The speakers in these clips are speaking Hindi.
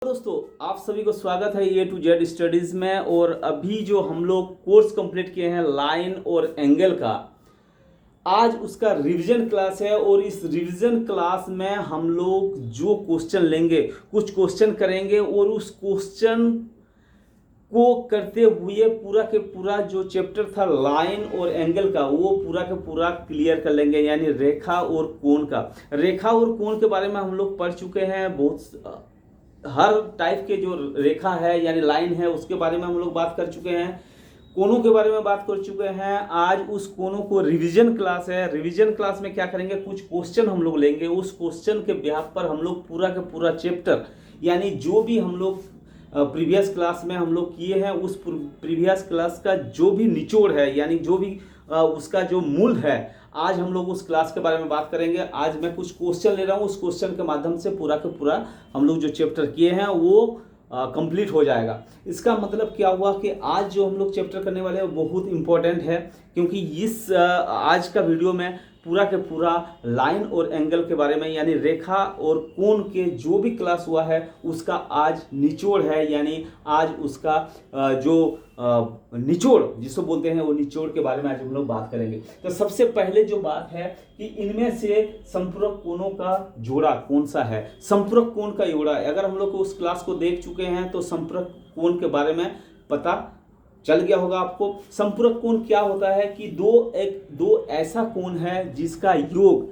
दोस्तों, आप सभी को स्वागत है ए टू जेड स्टडीज में। और अभी जो हम लोग कोर्स कंप्लीट किए हैं लाइन और एंगल का, आज उसका रिवीजन क्लास है। और इस रिवीजन क्लास में हम लोग जो क्वेश्चन लेंगे, कुछ क्वेश्चन करेंगे और उस क्वेश्चन को करते हुए पूरा के पूरा जो चैप्टर था लाइन और एंगल का, वो पूरा के पूरा क्लियर कर लेंगे। यानी रेखा और कोण का, रेखा और कोण के बारे में हम लोग पढ़ चुके हैं। बहुत हर टाइप के जो रेखा है यानी लाइन है उसके बारे में हम लोग बात कर चुके हैं, कोनों के बारे में बात कर चुके हैं। आज उस कोनों को रिवीजन क्लास है। रिवीजन क्लास में क्या करेंगे, कुछ क्वेश्चन हम लोग लेंगे, उस क्वेश्चन के बिहाफ पर हम लोग पूरा का पूरा चैप्टर यानी जो भी हम लोग प्रीवियस क्लास में हम लोग किए हैं, उस प्रीवियस क्लास का जो भी निचोड़ है यानी जो भी उसका जो मूल है, आज हम लोग उस क्लास के बारे में बात करेंगे। आज मैं कुछ क्वेश्चन ले रहा हूँ, उस क्वेश्चन के माध्यम से पूरा का पूरा हम लोग जो चैप्टर किए हैं वो कंप्लीट हो जाएगा। इसका मतलब क्या हुआ कि आज जो हम लोग चैप्टर करने वाले हैं वो बहुत इंपॉर्टेंट है, क्योंकि इस आज का वीडियो में पूरा के पूरा लाइन और एंगल के बारे में यानी रेखा और कोण के जो भी क्लास हुआ है उसका आज निचोड़ है। यानी आज उसका जो निचोड़ जिसको बोलते हैं वो निचोड़ के बारे में आज हम लोग बात करेंगे। तो सबसे पहले जो बात है कि इनमें से संपूरक कोणों का जोड़ा कौन सा है। संपूरक कोण का जोड़ा, अगर हम लोग उस क्लास को देख चुके हैं तो संपूरक कोण के बारे में पता चल गया होगा आपको। संपूरक कोण क्या होता है कि दो ऐसा कोण है जिसका योग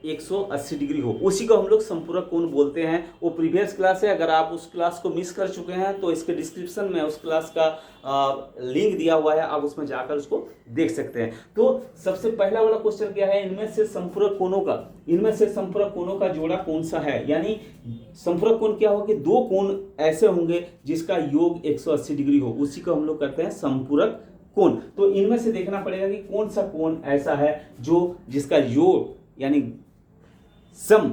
180 डिग्री हो, उसी को हम लोग संपूरक कोण बोलते हैं। वो प्रीवियस क्लास है, अगर आप उस क्लास को मिस कर चुके हैं तो इसके डिस्क्रिप्शन में उस क्लास का लिंक दिया हुआ है, आप उसमें जाकर उसको देख सकते हैं। तो सबसे पहला वाला क्वेश्चन क्या है, इनमें से संपूरक कोणों का जोड़ा कौन सा है। यानी संपूरक कोण क्या होगा कि दो कोण ऐसे होंगे जिसका योग 180 डिग्री हो, उसी को हम लोग करते हैं संपूरक कोण। तो इनमें से देखना पड़ेगा कि कौन सा कोण ऐसा है जो जिसका योग यानी सम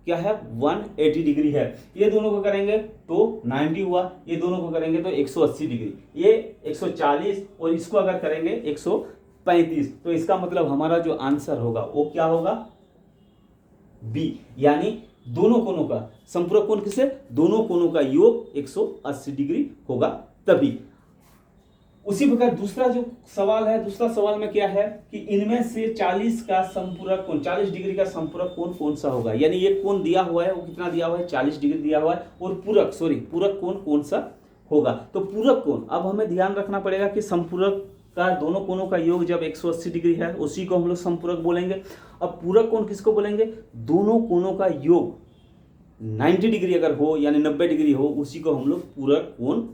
क्या है 180 डिग्री है। ये दोनों को करेंगे तो 90 हुआ, ये दोनों को करेंगे तो 180 डिग्री, ये 140 और इसको अगर करेंगे 135, तो इसका मतलब हमारा जो आंसर होगा वो क्या होगा, बी। यानी दोनों कोणों का संपूरक कोण किसे, दोनों कोणों का योग 180 डिग्री होगा तभी। उसी प्रकार दूसरा जो सवाल है, दूसरा सवाल में क्या है कि इनमें से 40 का संपूरक कोण, 40 डिग्री का संपूरक कोण कौन सा होगा। यानी ये कोण दिया हुआ है वो कितना दिया हुआ है, 40 डिग्री दिया हुआ है। और पूरक कोण कौन सा होगा। तो पूरक कोण, अब हमें ध्यान रखना पड़ेगा कि संपूरक का दोनों कोणों का योग जब 180 डिग्री है उसी को हम लोग संपूरक बोलेंगे। अब पूरक कोण किसको बोलेंगे, दोनों कोणों का योग 90 डिग्री अगर हो यानी 90 डिग्री हो, उसी को हम लोग पूरक कोण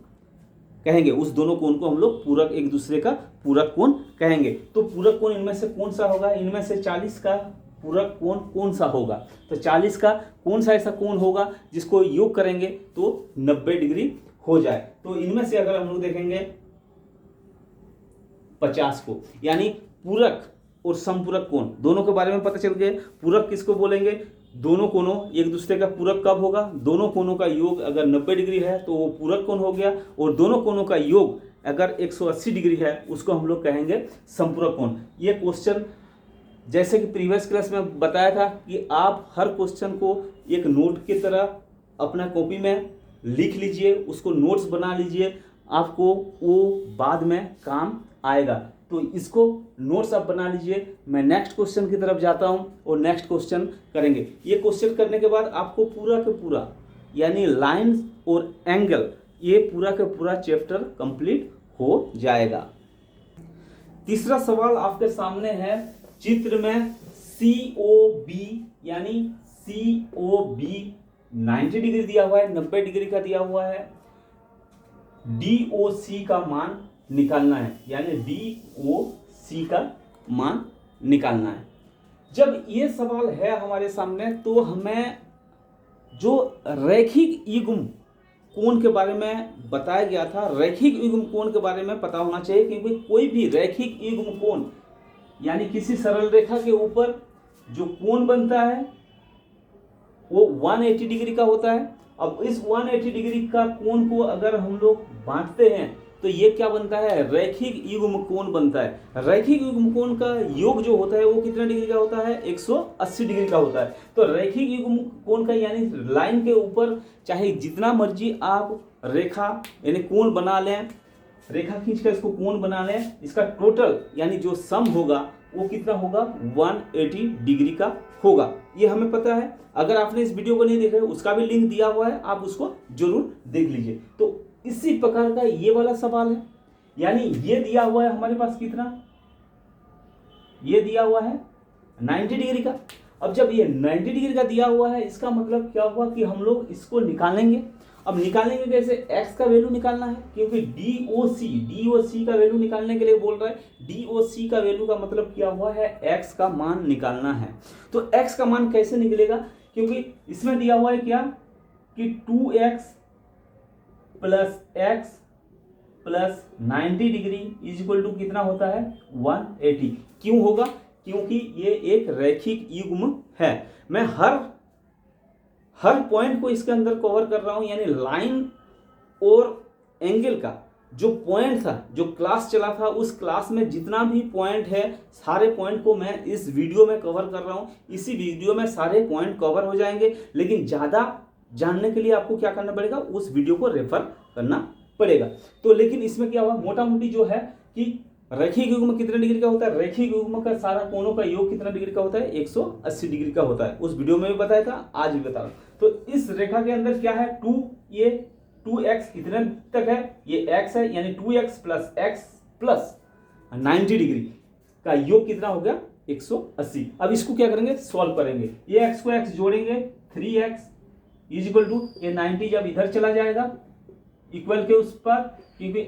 कहेंगे। उस दोनों कोण को हम लोग पूरक, एक दूसरे का पूरक कोण कहेंगे। तो पूरक कोण इनमें से कौन सा होगा, इनमें से 40 का पूरक कोण कौन सा होगा। तो 40 का कौन सा ऐसा कोण होगा जिसको योग करेंगे तो 90 डिग्री हो जाए। तो इनमें से अगर हम लोग देखेंगे 50 को, यानी पूरक और संपूरक कोण दोनों के बारे में पता चल गया। पूरक किसको बोलेंगे, दोनों कोणों एक दूसरे का पूरक कब होगा, दोनों कोणों का योग अगर 90 डिग्री है तो वो पूरक कोण हो गया। और दोनों कोणों का योग अगर 180 डिग्री है उसको हम लोग कहेंगे संपूरक कोण। ये क्वेश्चन जैसे कि प्रीवियस क्लास में बताया था कि आप हर क्वेश्चन को एक नोट की तरह अपना कॉपी में लिख लीजिए, उसको नोट्स बना लीजिए, आपको वो बाद में काम आएगा। तो इसको नोट्स आप बना लीजिए। मैं नेक्स्ट क्वेश्चन की तरफ जाता हूं और नेक्स्ट क्वेश्चन करेंगे। ये क्वेश्चन करने के बाद आपको पूरा का पूरा यानी लाइन और एंगल ये पूरा का पूरा चैप्टर कंप्लीट हो जाएगा। तीसरा सवाल आपके सामने है, चित्र में COB यानी COB 90 डिग्री दिया हुआ है, 90 डिग्री का दिया हुआ है। DOC का मान निकालना है, यानी DOC का मान निकालना है। जब ये सवाल है हमारे सामने तो हमें जो रैखिक युग्म कोण के बारे में बताया गया था, रैखिक युग्म कोण के बारे में पता होना चाहिए, क्योंकि कोई भी रैखिक युग्म कोण यानी किसी सरल रेखा के ऊपर जो कोण बनता है वो 180 डिग्री का होता है। अब इस 180 डिग्री का कोण को अगर हम लोग बांटते हैं तो ये क्या बनता है, रैखिक युग्म कोण बनता है। रैखिक युग्म कोण का योग जो होता है वो कितना डिग्री का होता है, 180 डिग्री का होता है। तो रैखिक युग्म कोण का यानी लाइन के ऊपर चाहे जितना मर्जी आप रेखा यानी कोण बना लें, रेखा खींचकर इसको कोण बना लें, इसका टोटल यानी जो सम होगा वो कितना होगा, 180 डिग्री का होगा। ये हमें पता है। अगर आपने इस वीडियो को नहीं देखा है उसका भी लिंक दिया हुआ है, आप उसको जरूर देख लीजिए। तो इसी प्रकार का ये वाला सवाल है, यानी ये दिया हुआ है हमारे पास कितना, ये दिया हुआ है 90 डिग्री का। अब जब ये 90 डिग्री का दिया हुआ है, इसका मतलब क्या हुआ कि हम लोग इसको निकालेंगे। अब निकालेंगे कैसे, x का वैल्यू निकालना है, क्योंकि DOC का वैल्यू निकालने के लिए बोल रहा है। DOC का वैल्यू का मतलब क्या हुआ है, x का मान निकालना है। तो x का मान कैसे निकलेगा, क्योंकि इसमें दिया हुआ है क्या कि 2x plus x plus 90 degree is equal to कितना होता है, 180। क्यों होगा, क्योंकि ये एक रैखिक युग्म है। मैं हर पॉइंट को इसके अंदर कवर कर रहा हूं, यानी लाइन और एंगल का जो पॉइंट था, जो क्लास चला था, उस क्लास में जितना भी पॉइंट है सारे पॉइंट को मैं इस वीडियो में कवर कर रहा हूं। इसी वीडियो में सारे पॉइंट कवर हो जाएंगे, लेकिन ज़्यादा जानने के लिए आपको क्या करना पड़ेगा, उस वीडियो को रेफर करना पड़ेगा। तो लेकिन इसमें क्या हुआ, मोटा मोटी जो है कि रैखिक युग्म कितने डिग्री का होता है, रैखिक युग्म का सारा कोणों का योग कितना डिग्री का होता है, 180 डिग्री का होता है। उस वीडियो में भी बताया था, आज भी बता रहा हूं। तो इस रेखा के अंदर क्या है, ये 2x कितने तक है, ये x है, यानी 2x plus x plus 90 degree का योग कितना हो गया, 180। अब इसको क्या करेंगे, सॉल्व करेंगे। ये x को x जोड़ेंगे, 3x इज इक्वल टू ये 90 जब इधर चला जाएगा इक्वल के उस पर, क्योंकि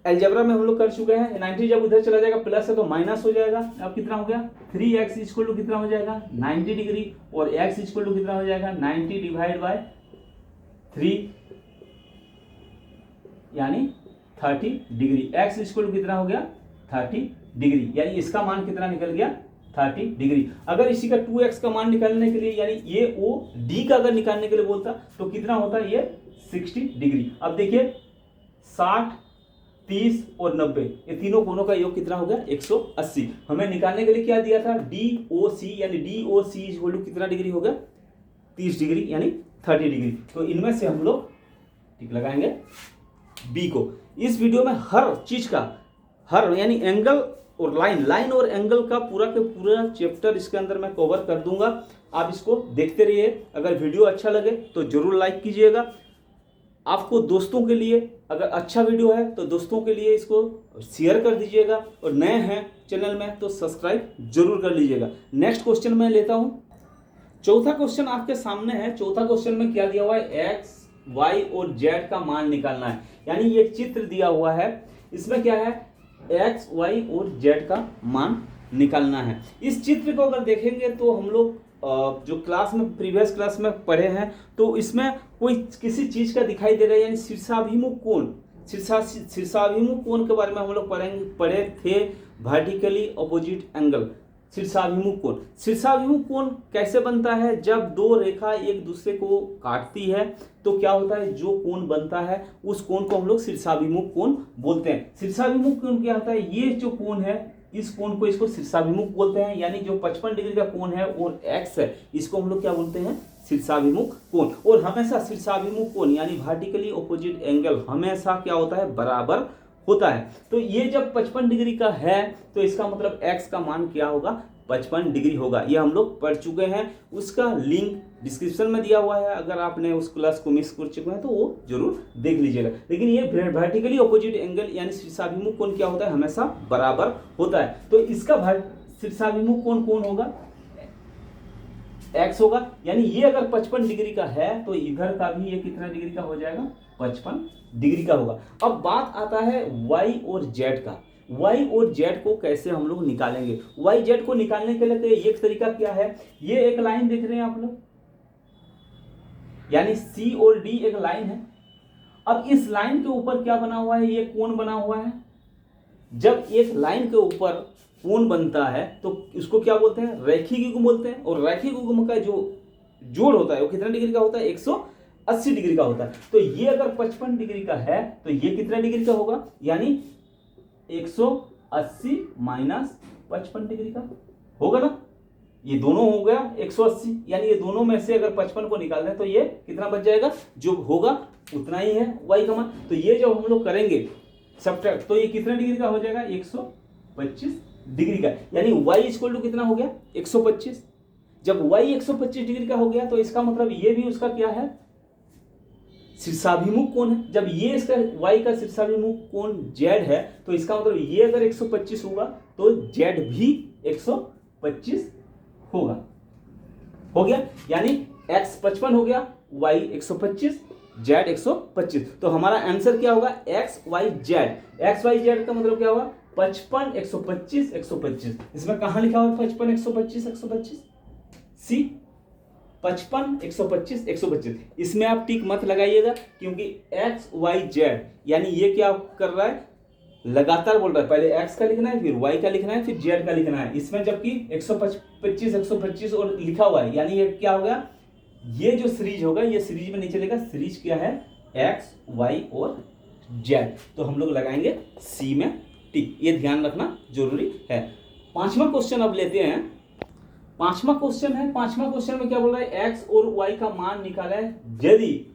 एल्जेब्रा में हम लोग कर चुके हैं। 90 जब उधर चला जाएगा प्लस है तो माइनस हो जाएगा। अब कितना हो गया, 3x इक्वल टू कितना हो जाएगा, 90 डिग्री, और x इक्वल टू कितना हो जाएगा, 90 डिवाइड बाय 3 यानी 30 डिग्री। x इक्वल टू कितना हो गया, 30 डिग्री, यानी इसका मान कितना निकल गया, 30 डिग्री। अगर इसी का 2x का मान निकालने के लिए, यानी ये ओ डी का अगर निकालने के लिए बोलता तो कितना होता है, ये 60 डिग्री। अब देखिए 60, 30 और 90 ये तीनों कोणों का योग कितना हो गया, 180। हमें निकालने के लिए क्या दिया था, DOC, यानी DOC इक्वल टू कितना डिग्री हो गया, 30 डिग्री यानी 30 डिग्री। तो इनमें से हम लोग टिक लगाएंगे बी को। इस वीडियो में हर चीज का यानी एंगल और लाइन और एंगल का पूरा के पूरा चैप्टर इसके अंदर मैं कवर कर दूंगा। आप इसको देखते रहिए। अगर वीडियो अच्छा लगे तो जरूर लाइक कीजिएगा। आपको दोस्तों के लिए अगर अच्छा वीडियो है तो दोस्तों के लिए इसको शेयर कर दीजिएगा, और नए हैं चैनल में तो सब्सक्राइब जरूर कर लीजिएगा। नेक्स्ट क्वेश्चन मैं लेता हूं। चौथा क्वेश्चन आपके सामने है। चौथा क्वेश्चन में क्या दिया हुआ है, x, y और z का मान निकालना है। यानी ये चित्र दिया हुआ है, इसमें क्या है, x, y और z का मान निकालना है। इस चित्र को अगर देखेंगे तो हम लोग जो क्लास में प्रीवियस क्लास में पढ़े हैं तो इसमें कोई किसी चीज का दिखाई दे रहा है, यानी शीर्षाभिमुख कोण, शीर्षाभिमुख कोण के बारे में हम लोग पढ़े थे, वर्टिकली अपोजिट एंगल, शीर्षाभिमुख कोण। शीर्षाभिमुख कोण कैसे बनता है, जब दो रेखा एक दूसरे को काटती है तो क्या होता है, जो कोण बनता है उस कोण को हम लोग शीर्षाभिमुख कोण बोलते हैं। शीर्षाभिमुख कोण क्या होता है, ये जो कोण है इस कोण को इसको शीर्षाभिमुख बोलते हैं, यानी जो 55 डिग्री का कोण है और x है इसको हम लोग क्या बोलते हैं, शीर्षाभिमुख कोण। और हमेशा शीर्षाभिमुख कोण यानी वर्टिकली ऑपोजिट एंगल हमेशा क्या होता है, बराबर होता है। तो ये जब 55 डिग्री का है तो इसका मतलब x का मान क्या होगा, 55 डिग्री होगा। ये हम लोग पढ़ चुके हैं, उसका लिंक डिस्क्रिप्शन में दिया हुआ है। अगर आपने उस क्लास को मिस कर चुके हैं तो वो जरूर देख लीजिएगा। लेकिन ये वर्टिकली ऑपोजिट एंगल यानी शीर्षाभिमुख कोण क्या होता है, हमेशा बराबर होता है। तो इसका शीर्षाभिमुख कोण कौन होगा, x होगा। यानी ये अगर 55 डिग्री का है तो इधर का भी ये कितना डिग्री का हो जाएगा, 55 डिग्री का होगा। अब बात आता है y और z का। y और z को कैसे हम लोग निकालेंगे। y z को निकालने के लिए तो एक तरीका क्या है, ये एक लाइन देख रहे हैं आप लोग, यानी c और d एक लाइन है। अब इस लाइन के ऊपर क्या बना हुआ है, ये कोण बना हुआ है। जब एक लाइन के ऊपर कोण बनता है तो इसको क्या बोलते हैं, रैखिक युग्म बोलते हैं। और रैखिक युग्म का जो जोड़ होता है वो कितना डिग्री का होता है, 80 डिग्री का होता है। तो ये अगर 55 डिग्री का है तो ये कितना डिग्री का होगा, यानी 180 माइनस 55 डिग्री का होगा ना। ये दोनों हो गया 180, यानी ये दोनों में से अगर 55 को निकाल दें तो ये कितना बच जाएगा, जो होगा उतना ही है y का मान। तो ये जब हम लोग करेंगे सब्ट्रैक्ट तो ये कितने डिग्री का हो जाएगा, 125 डिग्री का, यानी y इक्वल टू कितना हो गया, 125। जब y 125 डिग्री का हो गया तो इसका मतलब ये भी उसका क्या है, शीर्षाभिमुख कोण है। जब ये इसका y का शीर्षाभिमुख कोण z है तो इसका मतलब ये अगर 125 होगा तो z भी 125 होगा। हो गया, यानी x 55 हो गया, y 125, z 125। तो हमारा आंसर क्या होगा, x y z। x y z का मतलब क्या होगा, 55 125 125। इसमें कहाँ लिखा हुआ 55 125 125, सी 55 125 125। इसमें आप टिक मत लगाइएगा क्योंकि x y z यानी ये क्या कर रहा है, लगातार बोल रहा है, पहले x का लिखना है फिर y का लिखना है फिर z का लिखना है। इसमें जबकि 125 125 और लिखा हुआ है, यानी ये क्या हो गया, ये जो सीरीज होगा ये सीरीज में नहीं चलेगा। सीरीज क्या है, x y और z। तो हम लोग लगाएंगे सी में टिक, ये ध्यान रखना जरूरी है। पांचवा क्वेश्चन अब लेते हैं। पांचवा क्वेश्चन है, पांचवा क्वेश्चन में क्या बोल रहा है, x और y का मान निकाला है यदि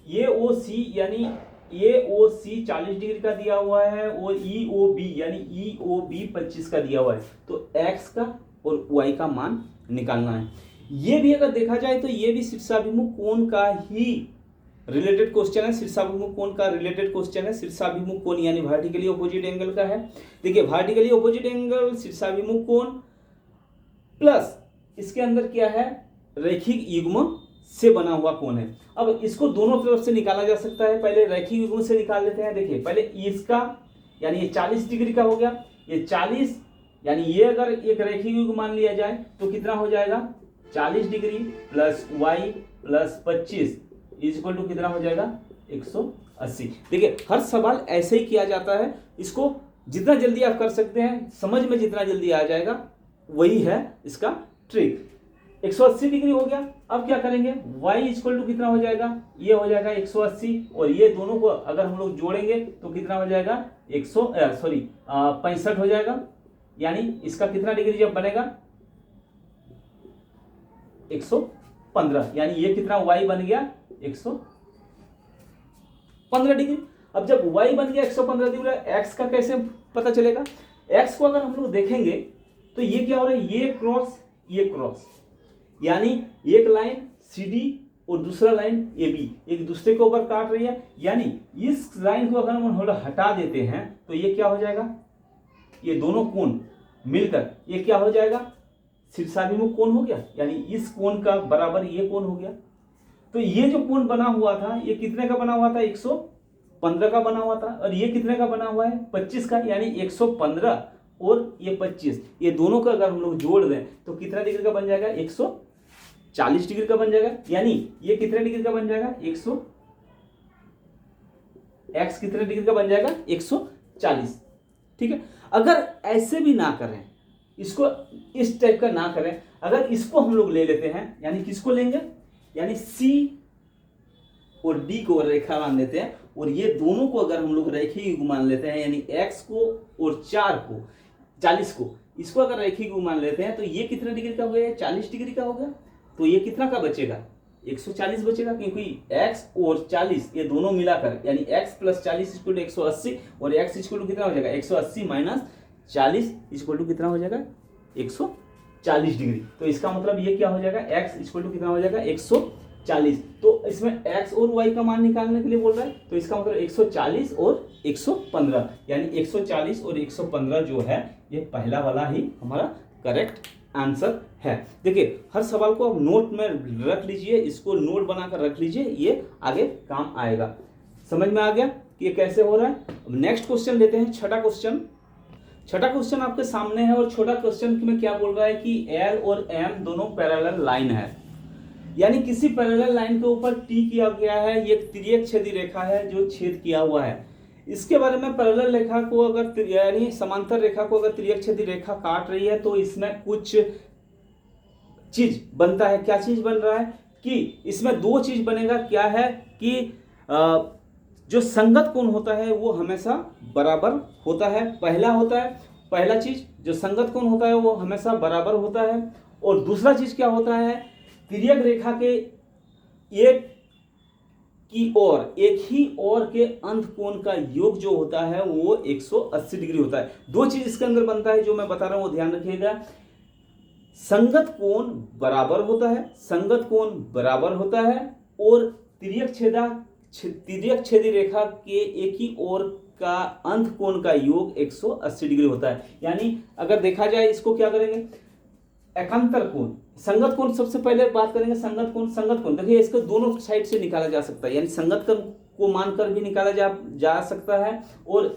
ये ओ सी यानी ये ओ सी 40 डिग्री का दिया हुआ है और ई ओ बी यानी ई ओ बी 25 का दिया हुआ है, तो x का और y का मान निकालना है। ये भी अगर देखा जाए तो ये भी शीर्षाभिमुख कोण का ही रिलेटेड क्वेश्चन है। शीर्षाभिमुख कोण का रिलेटेड क्वेश्चन है। शीर्षाभिमुख कोण यानी वर्टिकली ऑपोजिट एंगल का है। देखिए वर्टिकली ऑपोजिट एंगल शीर्षाभिमुख कोण प्लस इसके अंदर क्या है, रैखिक युग्म से बना हुआ कोण है। अब इसको दोनों तरफ से निकाला जा सकता है। पहले रैखिक युग्म से निकाल लेते हैं। देखिए पहले इसका यानी ये 40 डिग्री का हो गया, ये 40 यानी ये अगर एक रैखिक युग्म मान लिया जाए तो कितना हो जाएगा, 40 degree plus y plus 25 equal to कितना हो जाएगा, 180। देखिए हर सवाल ऐसे ही किया जाता है। इसको जितना जल्दी आप कर सकते हैं, समझ में जितना जल्दी आ जाएगा वही है इसका ट्रिक। 180 डिग्री हो गया। अब क्या करेंगे, y इक्वल टू कितना हो जाएगा, ये हो जाएगा 180 और ये दोनों को अगर हम लोग जोड़ेंगे तो कितना हो जाएगा, 65 हो जाएगा। यानी इसका कितना डिग्री जब बनेगा, 115, यानी ये कितना y बन गया 115 डिग्री। अब जब y बन गया 115 डिग्री, x का कैसे पता चलेगा, x को अगर हम लोग देखेंगे तो ये क्या हो रहा है, ये क्रॉस, यानी एक लाइन CD और दूसरा लाइन AB एक दूसरे के ऊपर काट रही है। यानी इस लाइन को अगर हम हटा देते हैं तो ये क्या हो जाएगा, ये दोनों कोण मिलकर ये क्या हो जाएगा, शीर्षाभिमुख कोण हो गया। यानी इस कोण का बराबर ये कोण हो गया। तो ये जो कोण बना हुआ था ये कितने का बना हुआ था, 115 का बना हुआ था, और ये कितने का बना हुआ है, 25 का। यानी 115 और ये 25, ये दोनों का अगर हम लोग जोड़ दें तो कितना डिग्री का बन जाएगा, 140 डिग्री का बन जाएगा। यानी ये कितने डिग्री का बन जाएगा, x कितने डिग्री का बन जाएगा, 140। ठीक है। अगर ऐसे भी ना करें, इसको इस टाइप का ना करें, अगर इसको हम लोग ले लेते हैं, यानी किसको लेंगे, यानी C और D को रेखा मान लेते हैं और ये दोनों को अगर हम लोग रैखिक युग्म मान लेते हैं, यानी x को और 40 को इसको अगर रैखिक युग्म मान लेते हैं तो ये कितने डिग्री का हो गया, 40 डिग्री का हो गया। तो ये कितना का बचेगा, 140 बचेगा, क्योंकि x और 40 ये दोनों मिलाकर यानी x प्लस 40 इक्वल टू 180 और x इक्वल टू कितना हो जाएगा, 180 माइनस 40 इक्वल टू कितना हो जाएगा, 140 डिग्री। तो इसका मतलब ये क्या हो जाएगा, x इक्वल टू कितना हो जाएगा, 140। तो इसमें x और y का मान निकालने के लिए बोल रहा है, तो इसका मतलब 140 और 115, यानी 140 और 115 जो है ये पहला वाला ही हमारा करेक्ट आंसर है। देखिए हर सवाल को आप नोट में रख लीजिए, इसको नोट बनाकर रख लीजिए, ये आगे काम आएगा। समझ में आ गया कि ये कैसे हो रहा है। अब नेक्स्ट क्वेश्चन लेते हैं, छठा क्वेश्चन। छठा क्वेश्चन आपके सामने है और छोटा क्वेश्चन में क्या बोल रहा है कि L और M दोनों पैरेलल लाइन है, यानी किसी पैरेलल लाइन के ऊपर T किया गया है, ये तिर्यक छेदी रेखा है जो छेद किया हुआ है। इसके बारे में पैरेलल रेखा को अगर यानी समांतर रेखा को अगर तिर्यक छेदी रेखा काट रही है तो इसमें कुछ चीज बनता है। क्या चीज बन रहा है कि इसमें दो चीज बनेगा। क्या है कि जो संगत कोण होता है वो हमेशा बराबर होता है, पहला चीज जो संगत कोण होता है वो हमेशा बराबर होता है। और दूसरा चीज क्या होता है, तिर्यक रेखा के एक ही ओर के अंत कोण का योग जो होता है वो 180 डिग्री होता है। दो चीज इसके अंदर बनता है जो मैं बता रहा हूं वो ध्यान रखिएगा। संगत कोण बराबर होता है और तिर्यक छेदी रेखा के एक ही ओर का अंत कोण का योग 180 डिग्री होता है। यानी अगर देखा जाए इसको क्या करेंगे, एकांतर कोण, संगत कोण सबसे पहले बात करेंगे। संगत कोण देखिए इसको दोनों साइड से निकाला जा सकता है, यानी संगत कोण को मानकर भी निकाला जा सकता है और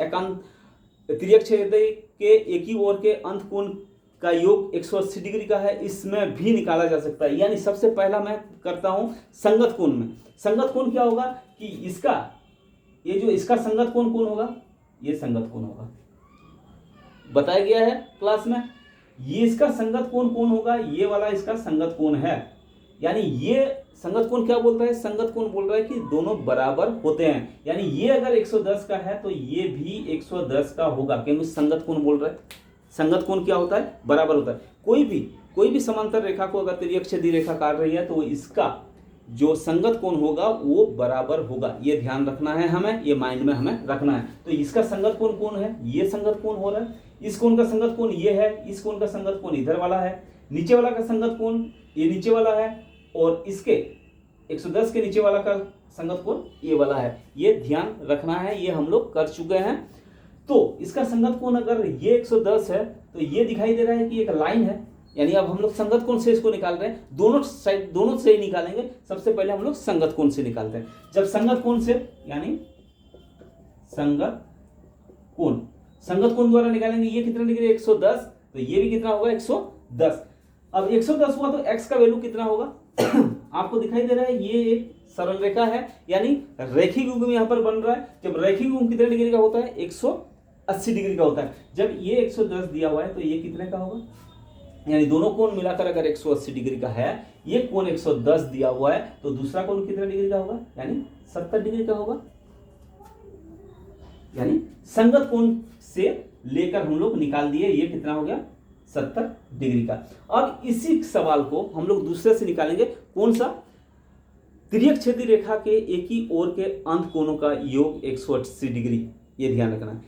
तिर्यक छेदी के एक ही ओर के अंत कोण का योग 180 डिग्री का है, इसमें भी निकाला जा सकता है। यानी सबसे पहला मैं करता हूं संगत कोण में। संगत कोण क्या होगा कि इसका संगत कोण कौन होगा, ये संगत कोण होगा, बताया गया है क्लास में। ये इसका संगत कोण कौन होगा, ये वाला इसका संगत कोण है। यानी ये संगत कोण क्या बोलता है, संगत कोण बोल रहा है कि दोनों बराबर होते हैं। यानी ये अगर 110 का है तो ये भी 110 का होगा, क्योंकि संगत कोण बोल रहा है। संगत कोण क्या होता है, बराबर होता है। कोई भी समांतर रेखा को अगर तिर्यक छेदी रेखा काट रही है तो इसका जो संगत कोण होगा वो बराबर होगा, ये ध्यान रखना है हमें, ये माइंड में हमें रखना है। तो इसका संगत कोण कौन है, ये संगत कोण हो रहा है। इस कोण का संगत कोण ये है, इस कोण का संगत कोण इधर वाला है। नीचे वाला का संगत कोण ये नीचे वाला है और इसके 110 के नीचे वाला का संगत कोण ये वाला है। ये ध्यान रखना है, ये हम लोग कर चुके हैं। तो इसका संगत कोण अगर ये 110 है तो ये दिखाई दे रहा है कि एक लाइन है, यानी अब हम लोग संगत कोण से इसको निकाल रहे हैं। दोनों से ही निकालेंगे। सबसे पहले हम लोग संगत कोण से निकालते हैं। जब संगत कोण से यानी संगत कोण द्वारा निकालेंगे, ये कितना डिग्री 110, तो ये भी कितना होगा 110। अब 110 हुआ तो x का वैल्यू कितना होगा आपको दिखाई दे रहा है, ये एक सरल रेखा है, यानी रैखिक युग्म यहां पर बन रहा है। जब रैखिक युग्म कितने डिग्री का होता है, 180 डिग्री का होता है। जब ये 110 दिया हुआ है तो ये कितने का होगा, यानी दोनों कोण मिलाकर अगर 180 डिग्री का है, ये कोण 110 दिया हुआ है तो दूसरा कोण कितने डिग्री का होगा, यानी 70 डिग्री का होगा। यानी संगत कोण से लेकर हम लोग निकाल दिए, ये कितना हो गया 70 डिग्री का। अब इसी सवाल को हम लोग दूसरे से निकालेंगे। कौन सा, तिर्यक छेदी रेखा के एक ही ओर के अंत कोणों का योग 180 डिग्री, ये ध्यान रखना है।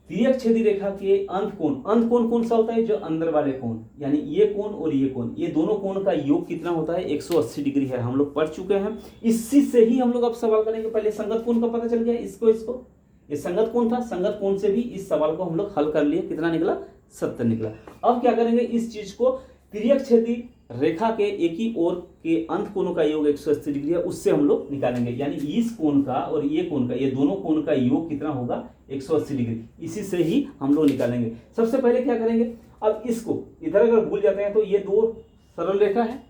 तिर्यक छेदी रेखा के अंत कोण कौन सा होता है, जो अंदर वाले कोण, यानी ये कोण और ये कोण, ये दोनों कोण का योग कितना होता है 180 डिग्री है, हम लोग पढ़ चुके हैं। इसी से ही हम लोग अब सवाल करेंगे। पहले संगत कोण का पता चल गया, इसको ये संगत कोण था, संगत कोण से भी इस सवाल को हम लोग हल कर लिए, कितना निकला 70 निकला। अब क्या करेंगे, इस चीज को तिर्यक छेदी रेखा के एक ही ओर के अंत कोणों का योग 180 डिग्री है, उससे हम लोग निकालेंगे। यानी इस कोण का और ये कोण का, ये दोनों कोण का योग कितना होगा 180 डिग्री, इसी से ही हम लोग निकालेंगे। सबसे पहले क्या करेंगे, अब इसको इधर अगर भूल जाते हैं तो ये दो सरल रेखा है।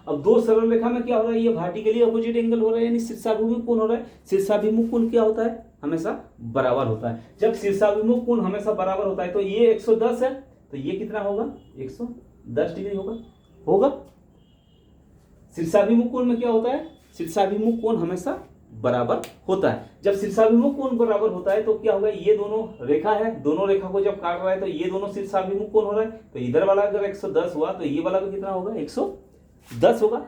अब दो सरल रेखा में क्या हो रहा है, ये वर्टिकली अपोजिट एंगल हो रहा है, यानी शीर्षाभिमुख कोण हो रहा है। शीर्षाभिमुख कोण क्या होता है, हमेशा बराबर होता है। जब शीर्षाभिमुख कोण हमेशा बराबर होता है तो ये 110 है तो ये कितना होगा 110 डिग्री होगा। शीर्षाभिमुख कोण में क्या होता है, शीर्षाभिमुख कोण हमेशा बराबर होता है। जब शीर्षाभिमुख कोण बराबर होता है तो क्या होगा, ये दोनों रेखा है, दोनों रेखा को जब काट रहा है तो ये दोनों शीर्षाभिमुख कोण हो रहा है, तो इधर वाला अगर 110 हुआ तो ये वाला भी कितना होगा 110 होगा।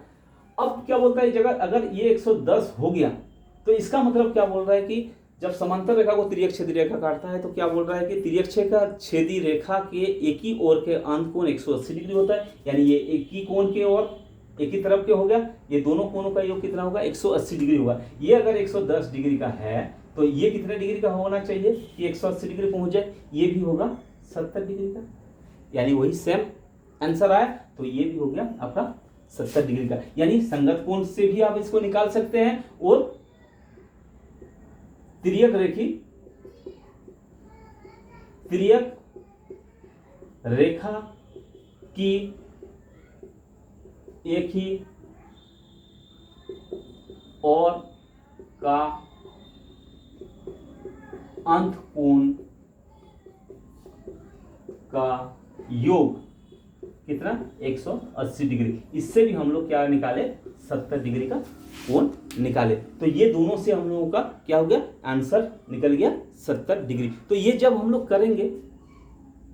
अब क्या बोलता है, जगह अगर ये 110 हो गया तो इसका मतलब क्या बोल रहा है कि जब समांतर रेखा को तिर्यक छेदी रेखा काटता है तो क्या बोल रहा है कि तिर्यक छेदी रेखा के एक ही ओर के अंत कोण 180 डिग्री होता है। यानी ये एक ही कोण के ओर एक ही तरफ के हो गया, ये दोनों कोणों का योग कितना होगा 180 डिग्री होगा। ये अगर 110 डिग्री का है तो ये कितने डिग्री का होना चाहिए कि 180 डिग्री पहुंच जाए, ये भी होगा 70 डिग्री का, यानी वही सेम आंसर आया। तो ये भी हो गया आपका 70 डिग्री का। यानी संगत कोण से भी आप इसको निकाल सकते हैं और तिर्यक रेखा की एक ही ओर का अंत कोण का योग कितना 180 डिग्री, इससे भी हम लोग क्या निकाले 70 डिग्री का कोण निकाले। तो ये दोनों से हम लोगों का क्या हो गया, आंसर निकल गया 70 डिग्री। तो ये जब हम लोग करेंगे,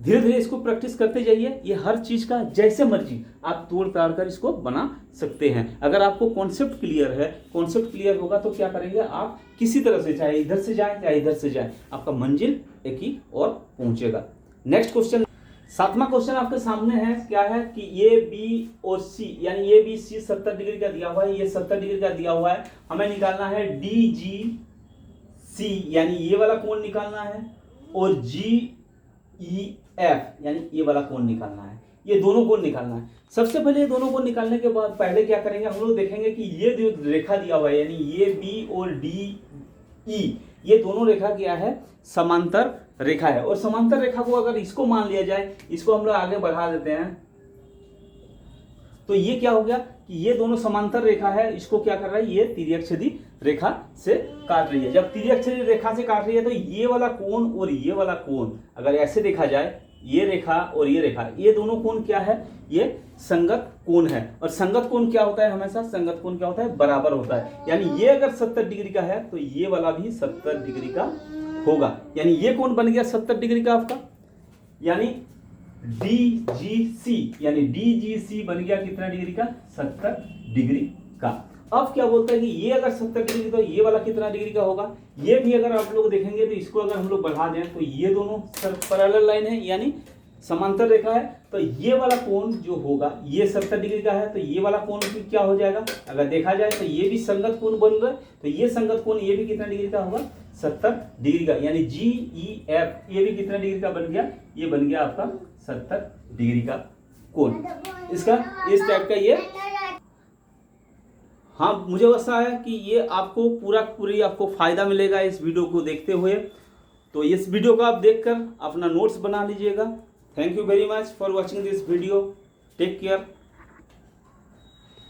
धीरे धीरे इसको प्रैक्टिस करते जाइए। ये हर चीज का जैसे मर्जी आप तोड़ ताड़ कर इसको बना सकते हैं। अगर आपको कॉन्सेप्ट क्लियर है, कॉन्सेप्ट क्लियर होगा तो क्या करेंगे आप, किसी तरह से चाहे इधर से जाए चाहे इधर से जाए, आपका मंजिल एक ही और पहुंचेगा। नेक्स्ट क्वेश्चन, 7वां क्वेश्चन आपके सामने है। क्या है कि ए बी और सी, यानी ए बी सी 70 डिग्री का दिया हुआ है, ये 70 डिग्री का दिया हुआ है। हमें निकालना है डी जी सी, यानी ये वाला कोण निकालना है, और जी ई एफ यानी ये वाला कोण निकालना है। ये दोनों कोण निकालना है। सबसे पहले ये दोनों कोण निकालने के बाद पहले क्या करेंगे, हम लोग देखेंगे कि ये जो रेखा दिया हुआ है, यानी ये बी और डी ई, ये दोनों रेखा क्या है, समांतर रेखा है। और समांतर रेखा को अगर इसको मान लिया जाए, इसको हम लोग आगे बढ़ा देते हैं, तो ये क्या हो गया कि ये दोनों समांतर रेखा है। इसको क्या कर रहा है, ये तिर्यकछेदी रेखा से काट रही है। जब तिर्यकछेदी रेखा से काट रही है तो ये वाला कोण और ये वाला कोण अगर ऐसे देखा जाए, ये रेखा और ये रेखा, ये दोनों कोण क्या है, ये संगत कोण है। और संगत कोण क्या होता है, हमेशा संगत कोण क्या होता है, बराबर होता है। यानी ये अगर 70 डिग्री का है तो ये वाला भी 70 डिग्री का होगा। यानी ये कोण बन गया 70 डिग्री का आपका, यानी DGC, यानी DGC बन गया कितना डिग्री का, 70 डिग्री का। अब क्या बोलता है कि ये अगर 70 डिग्री तो ये वाला कितना डिग्री का होगा। ये भी अगर आप लोग देखेंगे तो इसको अगर हम लोग बढ़ा दें तो ये दोनों पैरेलल लाइन है, यानी समांतर रेखा है। तो ये वाला कोण जो होगा ये 70 डिग्री का है, तो ये वाला कोण भी क्या हो जाएगा, अगर देखा जाए तो ये भी संगत कोण बन रहा है। तो ये संगत कोण ये भी कितना डिग्री का होगा, 70 डिग्री का। यानी GEF ये भी कितना डिग्री का बन गया, ये बन गया आपका 70 डिग्री का कोण। इसका इस टाइप का ये, हाँ मुझे ऐसा है कि ये आपको पूरी आपको फायदा मिलेगा इस वीडियो को देखते हुए। तो इस वीडियो को आप देखकर अपना नोट्स बना लीजिएगा। Thank you very much for watching this video. Take care.